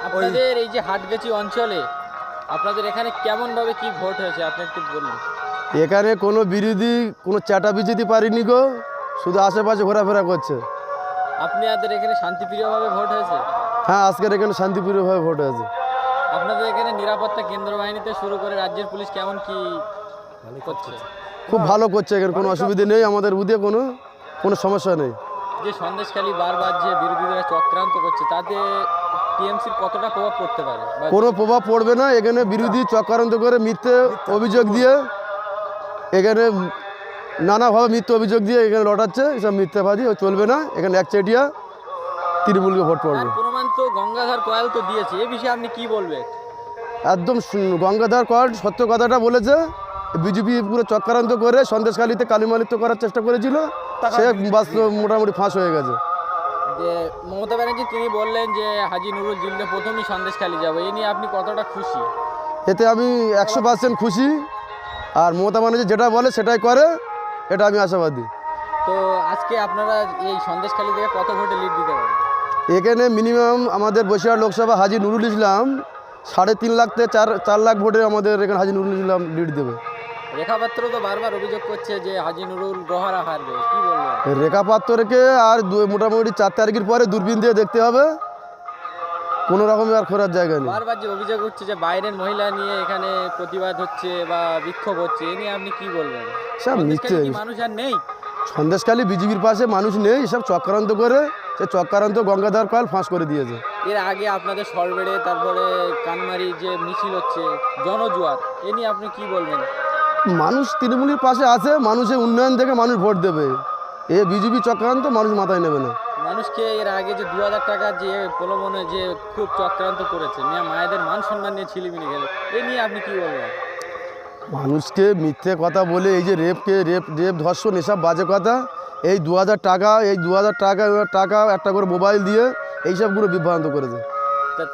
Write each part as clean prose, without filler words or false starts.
আপনাদের এই যে হাটগাছি অঞ্চলে আপনাদের এখানে কেমনভাবে কি ভোট হয়েছে আপনি একটু বলুন। এখানে কোনো বিরোধী কোনো চাটা বিজেতে পারিনি গো, শুধু আশেপাশে ঘোরাফেরা করছে। আপনাদের এখানে শান্তিপ্রিয়ভাবে ভোট হয়েছে? হ্যাঁ, আজকের এখানে শান্তিপ্রিয়ভাবে ভোট হয়েছে। আপনাদের এখানে নিরাপত্তা কেন্দ্র বাহিনীতে শুরু করে রাজ্যের পুলিশ কেমন কি করছে? খুব ভালো করছে, এখানে কোনো অসুবিধা নেই, আমাদের বুধে কোনো সমস্যা নেই। যে সন্দেশখালী বারবার যে বিরোধীরা চক্রান্ত করছে তাতে টিএমসির কতটা প্রভাব পড়তে পারে? কোনো প্রভাব পড়বে না। এখানে বিরোধী চক্রান্ত করে মিথ্যে অভিযোগ দিয়ে এখানে নানাভাবে মিথ্যে অভিযোগ দিয়ে এখানে লটাচ্ছে, এসব মিথ্যাবাদী চলবে না। এখানে একচেটিয়া তৃণমূলকে ভোট পড়বে। প্রমাণ তো গঙ্গাধর কয়াল তো দিয়েছে, এ বিষয়ে আপনি কি বলবেন? একদম গঙ্গাধর কয়াল সত্য কথাটা বলেছে। বিজেপি পুরো চক্রান্ত করে সন্দেশখালীতে কালিমালিপ্ত করার চেষ্টা করেছিল, সে বাস্তব মোটামুটি ফাঁস হয়ে গেছে। যে মমতা ব্যানার্জি তিনি বললেন যে হাজী নুরুল জিতলে প্রথমেই সন্দেশখালী যাবো, এ নিয়ে আপনি কতটা খুশি? এতে আমি 100% খুশি। আর মমতা ব্যানার্জি যেটা বলে সেটাই করে, এটা আমি আশাবাদী। তো আজকে আপনারা এই সন্দেশখালী থেকে কত ভোটে লিড দিতে পারেন? এখানে মিনিমাম আমাদের বসিরহাট লোকসভা হাজী নুরুল ইসলাম 3.5 লাখ থেকে 4 লাখ ভোটে আমাদের এখানে হাজী নুরুল ইসলাম লিড দেবে। রেখা পাত্র তো বারবার অভিযোগ করছে যে হাজী নুরুল গহারা হারবে, কি বলবেন? রেখা পাত্রকে আর মোটামুটি 4 তারিখের পরে দূরবীন দিয়ে দেখতে হবে, কোনো রকমের আর খোঁড়ার জায়গা নেই। বারবার যে অভিযোগ হচ্ছে যে বাইরের মহিলা নিয়ে এখানে প্রতিবাদ হচ্ছে বা বিক্ষোভ হচ্ছে, এ নিয়ে আপনি কি বলবেন? সব মিথ্যে। কি মানুষ আর নেই? সন্দেশখালী বিজেপির পাশে মানুষ নেই, এসব চক্রান্ত করে সে চক্রান্ত গঙ্গাধর কয়াল ফাঁস করে দিয়েছে। এর আগে আপনাদের সরবেড়ে তারপরে কানমারি যে মিছিল হচ্ছে জনজোয়ার, এ নিয়ে আপনি কি বলবেন? মানুষ তৃণমূলের পাশে আছে, মানুষের উন্নয়ন থেকে মানুষ ভোট দেবে। এ বিজেপি চক্রান্ত মানুষ মাথায় নেবে না। মানুষকে এর আগে যে 2000 টাকা যে প্রলোভনে যে খুব চক্রান্ত করেছে, মায়েদের মান সম্মান নিয়ে ছিলিমিনি গেল, এ নিয়ে আপনি কি বলবেন? মানুষকে মিথ্যে কথা বলে এই যে রেপ ধর্ষণ এসব বাজে কথা, এই 2000 টাকা টাকা একটা করে মোবাইল দিয়ে এইসবগুলো বিভ্রান্ত করেছে।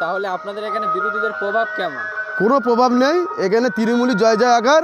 তাহলে আপনাদের এখানে বিরোধীদের প্রভাব কেমন? কোনো প্রভাব নেই, এখানে তৃণমূলী জয় জয় আকার।